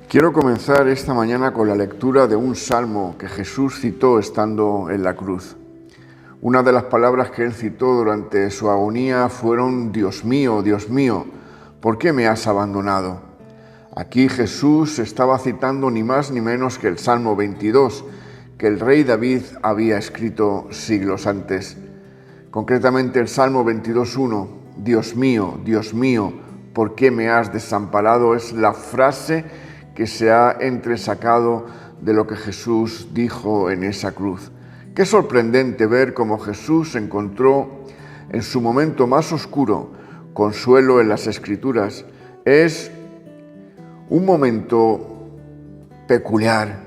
Quiero comenzar esta mañana con la lectura de un salmo que Jesús citó estando en la cruz. Una de las palabras que él citó durante su agonía fueron: Dios mío, ¿por qué me has abandonado? Aquí Jesús estaba citando ni más ni menos que el Salmo 22, que el rey David había escrito siglos antes. Concretamente el Salmo 22.1, Dios mío, ¿por qué me has desamparado? Es la frase que se ha entresacado de lo que Jesús dijo en esa cruz. Qué sorprendente ver cómo Jesús encontró en su momento más oscuro consuelo en las Escrituras. Es un momento peculiar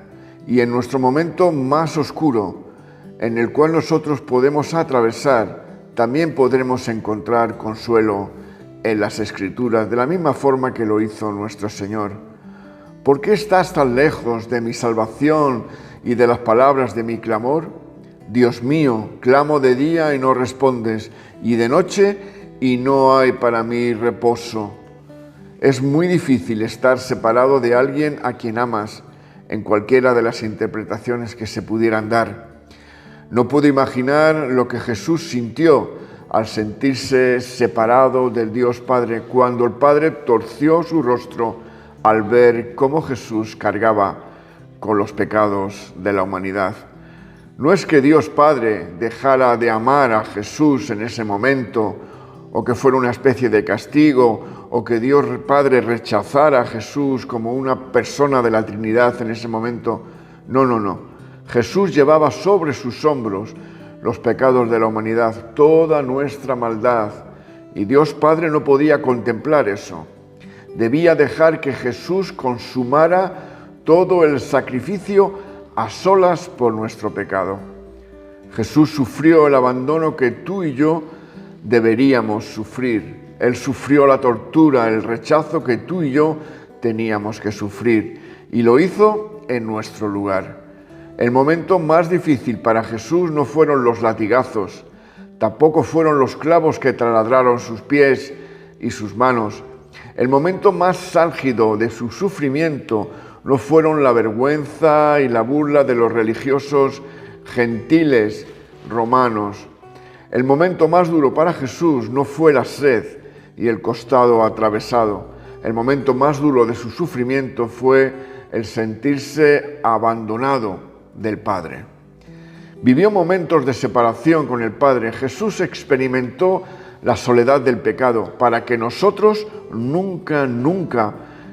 y en nuestro momento más oscuro, en el cual nosotros podemos atravesar, también podremos encontrar consuelo en las Escrituras, de la misma forma que lo hizo nuestro Señor. ¿Por qué estás tan lejos de mi salvación y de las palabras de mi clamor? Dios mío, clamo de día y no respondes, y de noche y no hay para mí reposo. Es muy difícil estar separado de alguien a quien amas, en cualquiera de las interpretaciones que se pudieran dar. No puedo imaginar lo que Jesús sintió al sentirse separado del Dios Padre, cuando el Padre torció su rostro al ver cómo Jesús cargaba con los pecados de la humanidad. No es que Dios Padre dejara de amar a Jesús en ese momento, o que fuera una especie de castigo, o que Dios Padre rechazara a Jesús como una persona de la Trinidad en ese momento. No. Jesús llevaba sobre sus hombros los pecados de la humanidad, toda nuestra maldad, y Dios Padre no podía contemplar eso. Debía dejar que Jesús consumara todo el sacrificio a solas por nuestro pecado. Jesús sufrió el abandono que tú y yo deberíamos sufrir. Él sufrió la tortura, el rechazo que tú y yo teníamos que sufrir, y lo hizo en nuestro lugar. El momento más difícil para Jesús no fueron los latigazos, tampoco fueron los clavos que taladraron sus pies y sus manos. El momento más álgido de su sufrimiento no fueron la vergüenza y la burla de los religiosos gentiles romanos. El momento más duro para Jesús no fue la sed y el costado atravesado. El momento más duro de su sufrimiento fue el sentirse abandonado del Padre. Vivió momentos de separación con el Padre. Jesús experimentó la soledad del pecado, para que nosotros nunca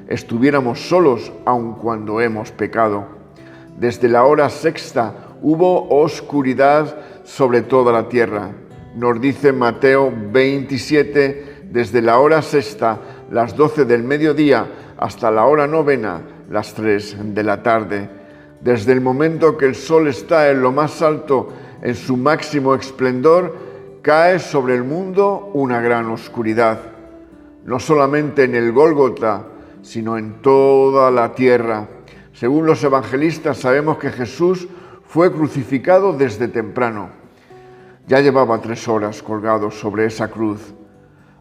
estuviéramos solos, aun cuando hemos pecado. Desde la hora sexta hubo oscuridad sobre toda la tierra. Nos dice Mateo 27, desde la hora sexta, las 12 del mediodía, hasta la hora novena, las 3 de la tarde. Desde el momento que el sol está en lo más alto, en su máximo esplendor, cae sobre el mundo una gran oscuridad, no solamente en el Gólgota, sino en toda la tierra. Según los evangelistas, sabemos que Jesús fue crucificado desde temprano. Ya llevaba 3 horas colgado sobre esa cruz.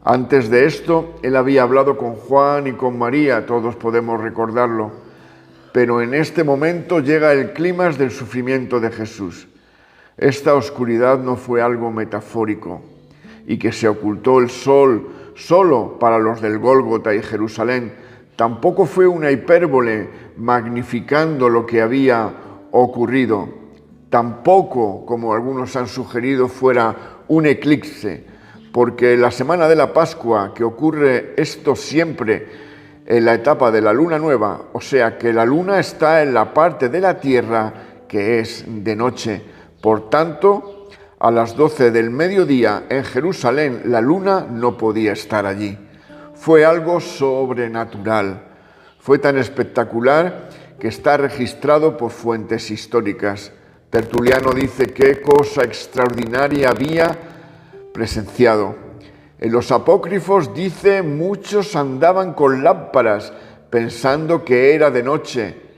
Antes de esto, él había hablado con Juan y con María, todos podemos recordarlo. Pero en este momento llega el clímax del sufrimiento de Jesús. Esta oscuridad no fue algo metafórico y que se ocultó el sol solo para los del Gólgota y Jerusalén. Tampoco fue una hipérbole magnificando lo que había ocurrido. Tampoco, como algunos han sugerido, fuera un eclipse, porque la semana de la Pascua, que ocurre esto siempre en la etapa de la luna nueva, o sea que la luna está en la parte de la tierra que es de noche. Por tanto, a las 12 del mediodía en Jerusalén, la luna no podía estar allí. Fue algo sobrenatural. Fue tan espectacular que está registrado por fuentes históricas. Tertuliano dice qué cosa extraordinaria había presenciado. En los apócrifos dice: muchos andaban con lámparas pensando que era de noche.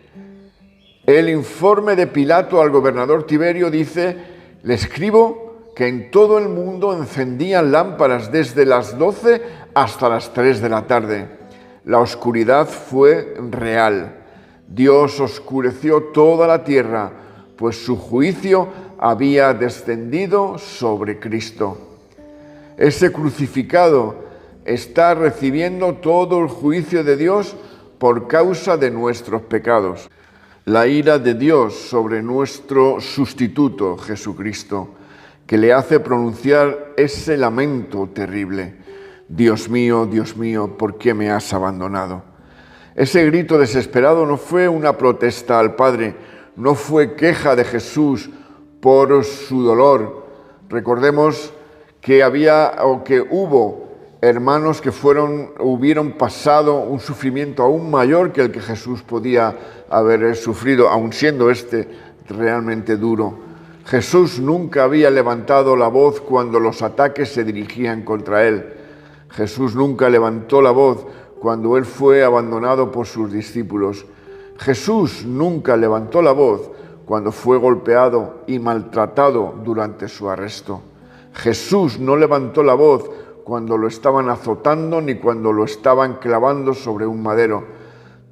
El informe de Pilato al gobernador Tiberio dice: le escribo que en todo el mundo encendían lámparas desde las 12 hasta las 3 de la tarde. La oscuridad fue real. Dios oscureció toda la tierra, pues su juicio había descendido sobre Cristo. Ese crucificado está recibiendo todo el juicio de Dios por causa de nuestros pecados. La ira de Dios sobre nuestro sustituto, Jesucristo, que le hace pronunciar ese lamento terrible: Dios mío, ¿por qué me has abandonado? Ese grito desesperado no fue una protesta al Padre, no fue queja de Jesús por su dolor. Recordemos que hubo hermanos que hubieron pasado un sufrimiento aún mayor que el que Jesús podía haber sufrido, aun siendo realmente duro. Jesús nunca había levantado la voz cuando los ataques se dirigían contra él. Jesús nunca levantó la voz cuando él fue abandonado por sus discípulos. Jesús nunca levantó la voz cuando fue golpeado y maltratado durante su arresto. Jesús no levantó la voz cuando lo estaban azotando ni cuando lo estaban clavando sobre un madero.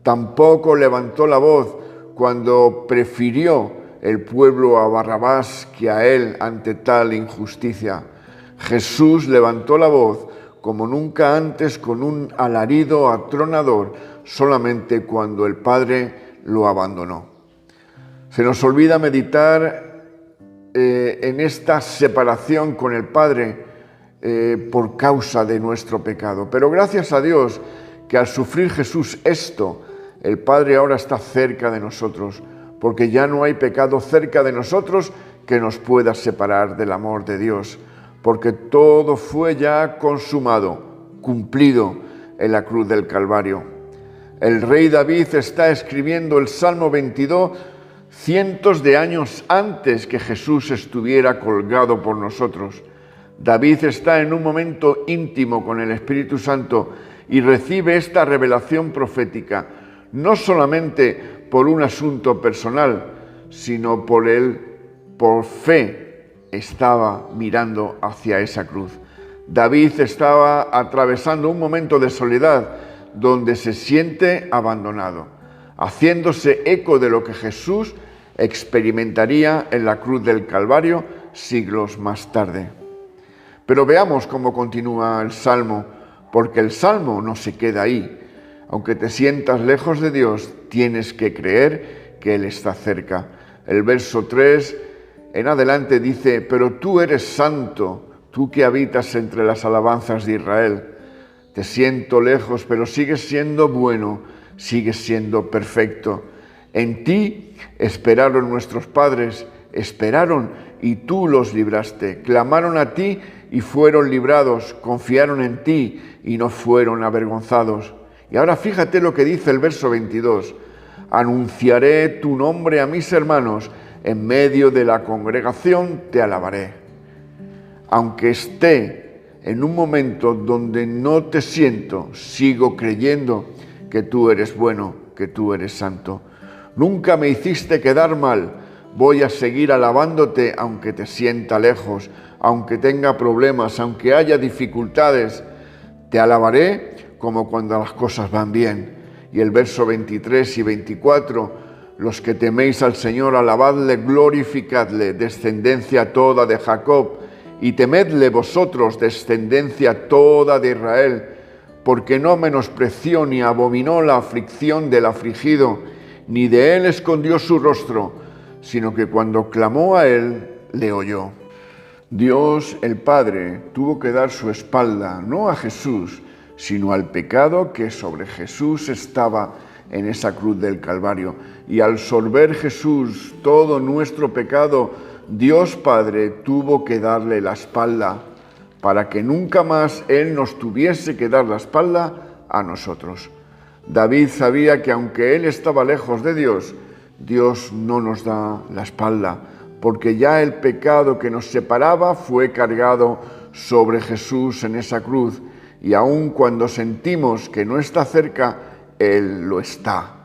Tampoco levantó la voz cuando prefirió el pueblo a Barrabás que a él ante tal injusticia. Jesús levantó la voz como nunca antes, con un alarido atronador, solamente cuando el Padre lo abandonó. Se nos olvida meditar en esta separación con el Padre por causa de nuestro pecado. Pero gracias a Dios que al sufrir Jesús esto, el Padre ahora está cerca de nosotros, porque ya no hay pecado cerca de nosotros que nos pueda separar del amor de Dios, porque todo fue ya consumado, cumplido en la cruz del Calvario. El rey David está escribiendo el Salmo 22 cientos de años antes que Jesús estuviera colgado por nosotros. David está en un momento íntimo con el Espíritu Santo y recibe esta revelación profética, no solamente por un asunto personal, sino por fe estaba mirando hacia esa cruz. David estaba atravesando un momento de soledad donde se siente abandonado, haciéndose eco de lo que Jesús experimentaría en la cruz del Calvario siglos más tarde. Pero veamos cómo continúa el Salmo, porque el Salmo no se queda ahí. Aunque te sientas lejos de Dios, tienes que creer que Él está cerca. El verso 3 en adelante dice: pero tú eres santo, tú que habitas entre las alabanzas de Israel. Te siento lejos, pero sigues siendo bueno, sigues siendo perfecto. En ti esperaron nuestros padres, esperaron y tú los libraste. Clamaron a ti y fueron librados, confiaron en ti y no fueron avergonzados. Y ahora fíjate lo que dice el verso 22. Anunciaré tu nombre a mis hermanos, en medio de la congregación te alabaré. Aunque esté en un momento donde no te siento, sigo creyendo que tú eres bueno, que tú eres santo. Nunca me hiciste quedar mal. Voy a seguir alabándote aunque te sienta lejos, aunque tenga problemas, aunque haya dificultades. Te alabaré como cuando las cosas van bien. Y el verso 23 y 24, los que teméis al Señor, alabadle, glorificadle, descendencia toda de Jacob, y temedle vosotros, descendencia toda de Israel, porque no menospreció ni abominó la aflicción del afligido, ni de él escondió su rostro, sino que cuando clamó a él, le oyó. Dios, el Padre, tuvo que dar su espalda, no a Jesús, sino al pecado que sobre Jesús estaba en esa cruz del Calvario. Y al sorber Jesús todo nuestro pecado, Dios Padre tuvo que darle la espalda para que nunca más Él nos tuviese que dar la espalda a nosotros. David sabía que aunque él estaba lejos de Dios, Dios no nos da la espalda, porque ya el pecado que nos separaba fue cargado sobre Jesús en esa cruz, y aun cuando sentimos que no está cerca, Él lo está.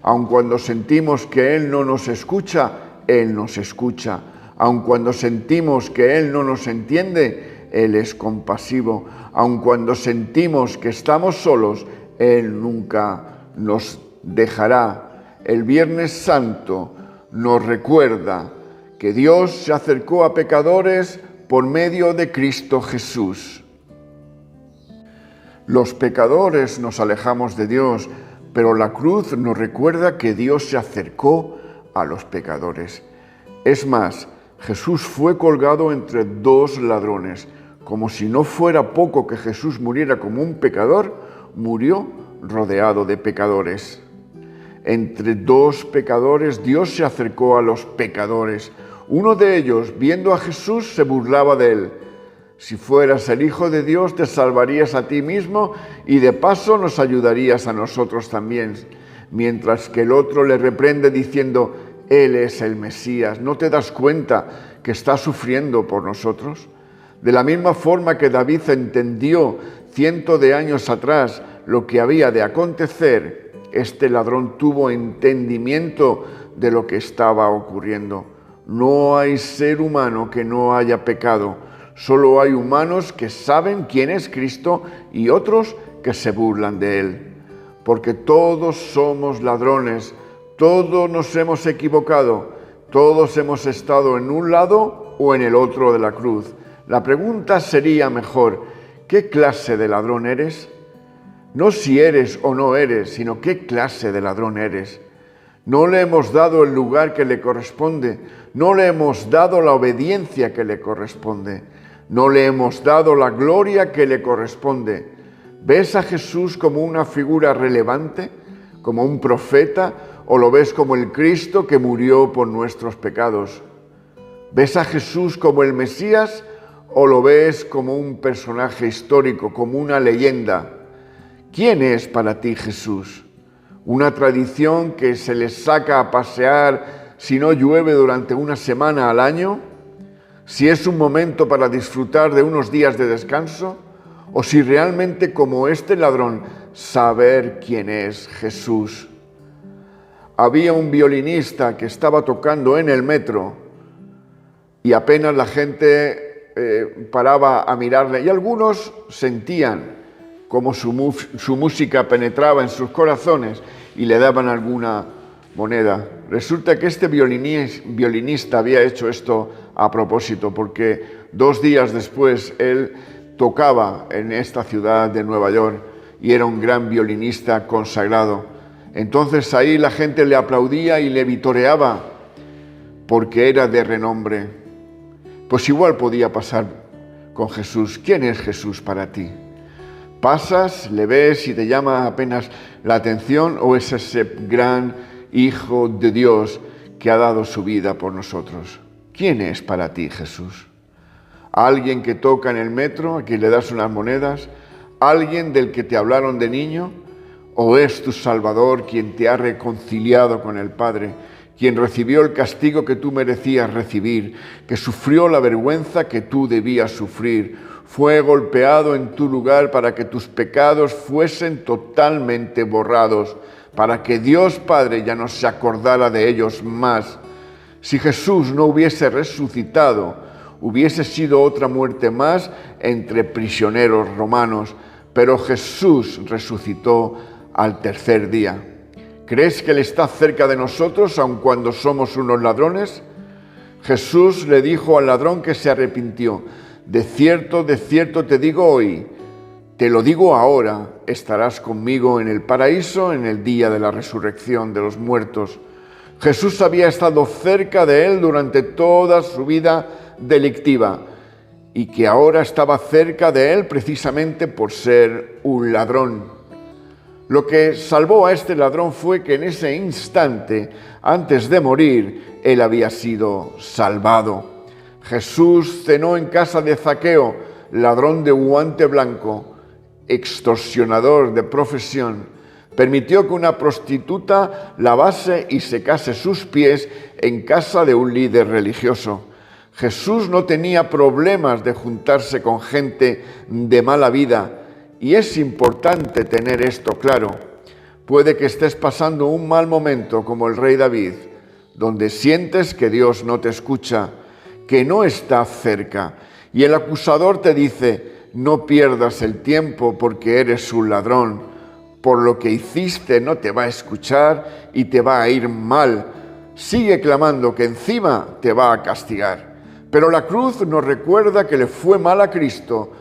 Aun cuando sentimos que Él no nos escucha, Él nos escucha. Aun cuando sentimos que Él no nos entiende, Él es compasivo. Aun cuando sentimos que estamos solos, Él nunca nos dejará. el Viernes Santo nos recuerda que Dios se acercó a pecadores por medio de Cristo Jesús. Los pecadores nos alejamos de Dios, pero la cruz nos recuerda que Dios se acercó a los pecadores. Es más, Jesús fue colgado entre dos ladrones. Como si no fuera poco que Jesús muriera como un pecador, murió rodeado de pecadores. Entre dos pecadores, Dios se acercó a los pecadores. Uno de ellos, viendo a Jesús, se burlaba de él. Si fueras el Hijo de Dios, te salvarías a ti mismo y de paso nos ayudarías a nosotros también. Mientras que el otro le reprende diciendo, Él es el Mesías. ¿No te das cuenta que está sufriendo por nosotros? De la misma forma que David entendió cientos de años atrás lo que había de acontecer, este ladrón tuvo entendimiento de lo que estaba ocurriendo. No hay ser humano que no haya pecado. Solo hay humanos que saben quién es Cristo y otros que se burlan de Él. Porque todos somos ladrones, todos nos hemos equivocado, todos hemos estado en un lado o en el otro de la cruz. La pregunta sería mejor, ¿qué clase de ladrón eres? No si eres o no eres, sino qué clase de ladrón eres. No le hemos dado el lugar que le corresponde, no le hemos dado la obediencia que le corresponde, no le hemos dado la gloria que le corresponde. ¿Ves a Jesús como una figura relevante, como un profeta, o lo ves como el Cristo que murió por nuestros pecados? ¿Ves a Jesús como el Mesías o lo ves como un personaje histórico, como una leyenda? ¿Quién es para ti Jesús? ¿Una tradición que se les saca a pasear si no llueve durante una semana al año? ¿Si es un momento para disfrutar de unos días de descanso? ¿O si realmente, como este ladrón, saber quién es Jesús? Había un violinista que estaba tocando en el metro y apenas la gente paraba a mirarle y algunos sentían como su música penetraba en sus corazones y le daban alguna moneda. Resulta que este violinista había hecho esto a propósito, porque 2 días después él tocaba en esta ciudad de Nueva York y era un gran violinista consagrado. Entonces ahí la gente le aplaudía y le vitoreaba porque era de renombre. Pues igual podía pasar con Jesús. ¿Quién es Jesús para ti? ¿Pasas, le ves y te llama apenas la atención o es ese gran Hijo de Dios que ha dado su vida por nosotros? ¿Quién es para ti Jesús? ¿Alguien que toca en el metro, a quien le das unas monedas? ¿Alguien del que te hablaron de niño? ¿O es tu Salvador quien te ha reconciliado con el Padre, quien recibió el castigo que tú merecías recibir, que sufrió la vergüenza que tú debías sufrir, fue golpeado en tu lugar para que tus pecados fuesen totalmente borrados, para que Dios Padre ya no se acordara de ellos más? Si Jesús no hubiese resucitado, hubiese sido otra muerte más entre prisioneros romanos, pero Jesús resucitó al 3er día. ¿Crees que Él está cerca de nosotros aun cuando somos unos ladrones? Jesús le dijo al ladrón que se arrepintió: de cierto te digo hoy, te lo digo ahora, estarás conmigo en el paraíso en el día de la resurrección de los muertos. Jesús había estado cerca de él durante toda su vida delictiva y que ahora estaba cerca de él precisamente por ser un ladrón. Lo que salvó a este ladrón fue que en ese instante, antes de morir, él había sido salvado. Jesús cenó en casa de Zaqueo, ladrón de guante blanco, extorsionador de profesión. Permitió que una prostituta lavase y secase sus pies en casa de un líder religioso. Jesús no tenía problemas de juntarse con gente de mala vida, y es importante tener esto claro. Puede que estés pasando un mal momento como el rey David, donde sientes que Dios no te escucha, que no está cerca, y el acusador te dice: no pierdas el tiempo porque eres un ladrón, por lo que hiciste no te va a escuchar y te va a ir mal. Sigue clamando que encima te va a castigar. Pero la cruz nos recuerda que le fue mal a Cristo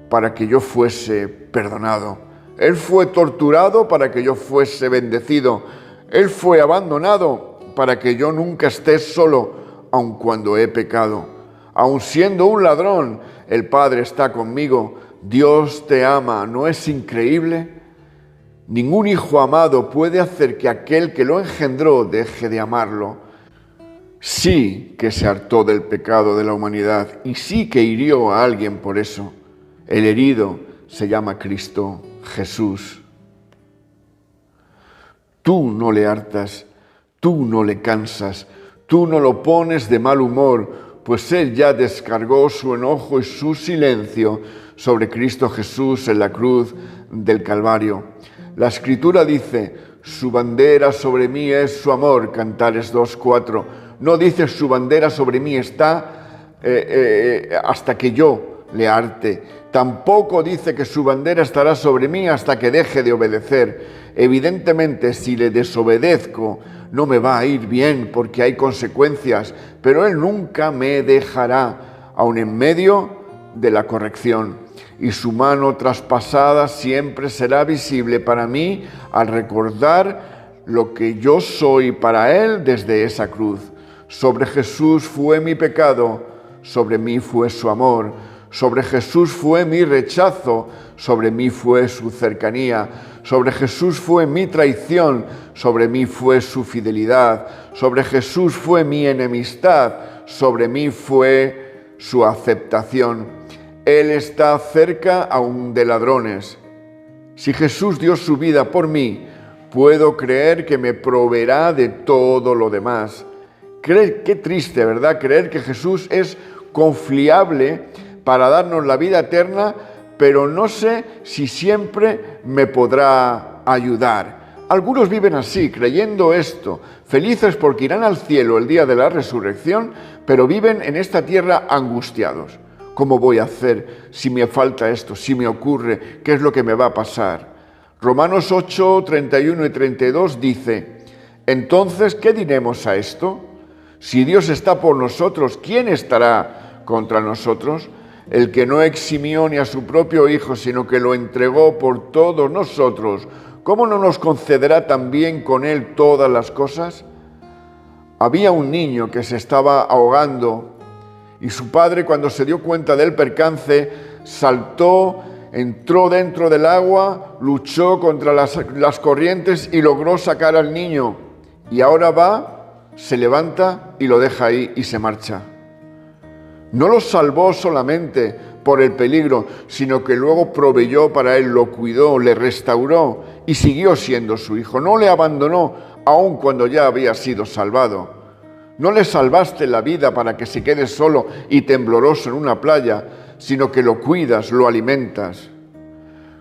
para que yo fuese perdonado. Él fue torturado para que yo fuese bendecido. Él fue abandonado para que yo nunca esté solo, aun cuando he pecado. Aun siendo un ladrón, el Padre está conmigo. Dios te ama, ¿no es increíble? Ningún hijo amado puede hacer que aquel que lo engendró deje de amarlo. Sí que se hartó del pecado de la humanidad y sí que hirió a alguien por eso. El herido se llama Cristo Jesús. Tú no le hartas, tú no le cansas, tú no lo pones de mal humor, pues Él ya descargó su enojo y su silencio sobre Cristo Jesús en la cruz del Calvario. La Escritura dice, su bandera sobre mí es su amor, Cantares 2:4. No dice su bandera sobre mí está hasta que yo le harte. Tampoco dice que su bandera estará sobre mí hasta que deje de obedecer. Evidentemente, si le desobedezco, no me va a ir bien porque hay consecuencias, pero Él nunca me dejará, aun en medio de la corrección. Y su mano traspasada siempre será visible para mí al recordar lo que yo soy para Él desde esa cruz. Sobre Jesús fue mi pecado, sobre mí fue su amor. Sobre Jesús fue mi rechazo, sobre mí fue su cercanía. Sobre Jesús fue mi traición, sobre mí fue su fidelidad. Sobre Jesús fue mi enemistad, sobre mí fue su aceptación. Él está cerca aún de ladrones. Si Jesús dio su vida por mí, puedo creer que me proveerá de todo lo demás. Qué triste, ¿verdad? Creer que Jesús es confiable para darnos la vida eterna, pero no sé si siempre me podrá ayudar. Algunos viven así, creyendo esto, felices porque irán al cielo el día de la resurrección, pero viven en esta tierra angustiados. ¿Cómo voy a hacer si me falta esto, si me ocurre? ¿Qué es lo que me va a pasar? Romanos 8, 31 y 32 dice, entonces, ¿qué diremos a esto? Si Dios está por nosotros, ¿quién estará contra nosotros? El que no eximió ni a su propio Hijo, sino que lo entregó por todos nosotros, ¿cómo no nos concederá también con Él todas las cosas? Había un niño que se estaba ahogando y su padre, cuando se dio cuenta del percance, saltó, entró dentro del agua, luchó contra las corrientes y logró sacar al niño. Y ahora va, se levanta y lo deja ahí y se marcha. No lo salvó solamente por el peligro, sino que luego proveyó para él, lo cuidó, le restauró y siguió siendo su hijo. No le abandonó aun cuando ya había sido salvado. No le salvaste la vida para que se quede solo y tembloroso en una playa, sino que lo cuidas, lo alimentas.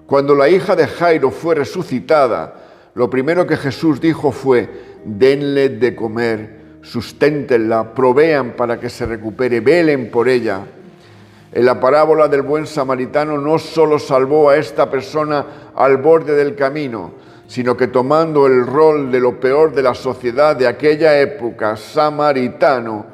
Cuando la hija de Jairo fue resucitada, lo primero que Jesús dijo fue, denle de comer, susténtenla, provean para que se recupere, velen por ella. En la parábola del buen samaritano no solo salvó a esta persona al borde del camino, sino que tomando el rol de lo peor de la sociedad de aquella época, samaritano,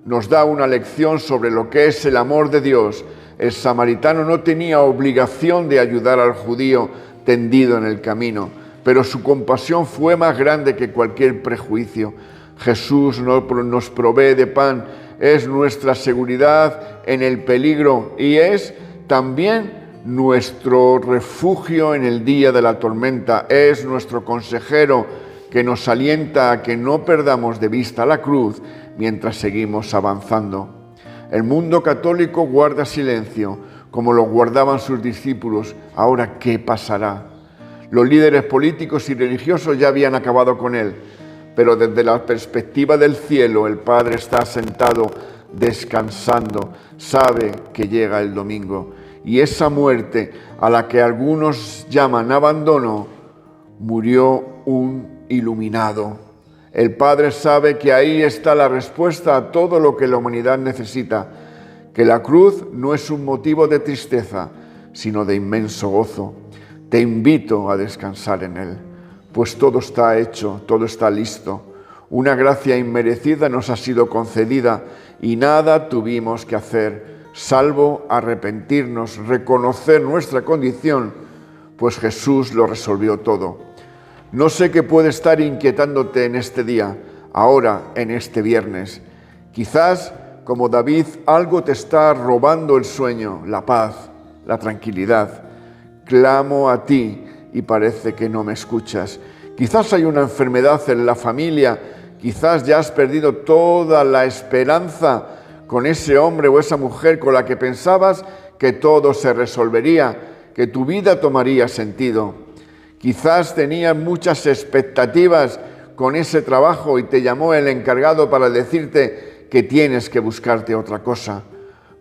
nos da una lección sobre lo que es el amor de Dios. El samaritano no tenía obligación de ayudar al judío tendido en el camino, pero su compasión fue más grande que cualquier prejuicio. Jesús nos provee de pan, es nuestra seguridad en el peligro y es también nuestro refugio en el día de la tormenta, es nuestro consejero que nos alienta a que no perdamos de vista la cruz mientras seguimos avanzando. El mundo católico guarda silencio, como lo guardaban sus discípulos. Ahora, ¿qué pasará? Los líderes políticos y religiosos ya habían acabado con él, pero desde la perspectiva del cielo, el Padre está sentado descansando, sabe que llega el domingo. Y esa muerte a la que algunos llaman abandono, murió un iluminado. El Padre sabe que ahí está la respuesta a todo lo que la humanidad necesita, que la cruz no es un motivo de tristeza, sino de inmenso gozo. te invito a descansar en Él, pues todo está hecho, todo está listo. Una gracia inmerecida nos ha sido concedida y nada tuvimos que hacer, salvo arrepentirnos, reconocer nuestra condición, pues Jesús lo resolvió todo. No sé qué puede estar inquietándote en este día, ahora, en este viernes. Quizás, como David, algo te está robando el sueño, la paz, la tranquilidad. Clamo a ti y parece que no me escuchas. Quizás hay una enfermedad en la familia, quizás ya has perdido toda la esperanza con ese hombre o esa mujer con la que pensabas que todo se resolvería, que tu vida tomaría sentido. Quizás tenías muchas expectativas con ese trabajo y te llamó el encargado para decirte que tienes que buscarte otra cosa.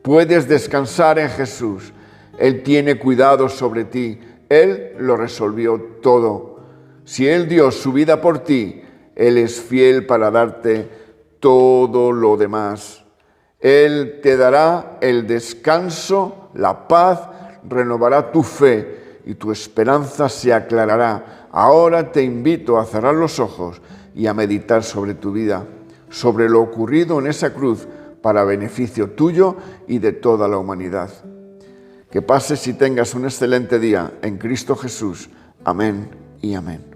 Puedes descansar en Jesús. Él tiene cuidado sobre ti. Él lo resolvió todo. Si Él dio su vida por ti, Él es fiel para darte todo lo demás. Él te dará el descanso, la paz, renovará tu fe y tu esperanza se aclarará. Ahora te invito a cerrar los ojos y a meditar sobre tu vida, sobre lo ocurrido en esa cruz para beneficio tuyo y de toda la humanidad. Que pases y tengas un excelente día en Cristo Jesús. Amén y amén.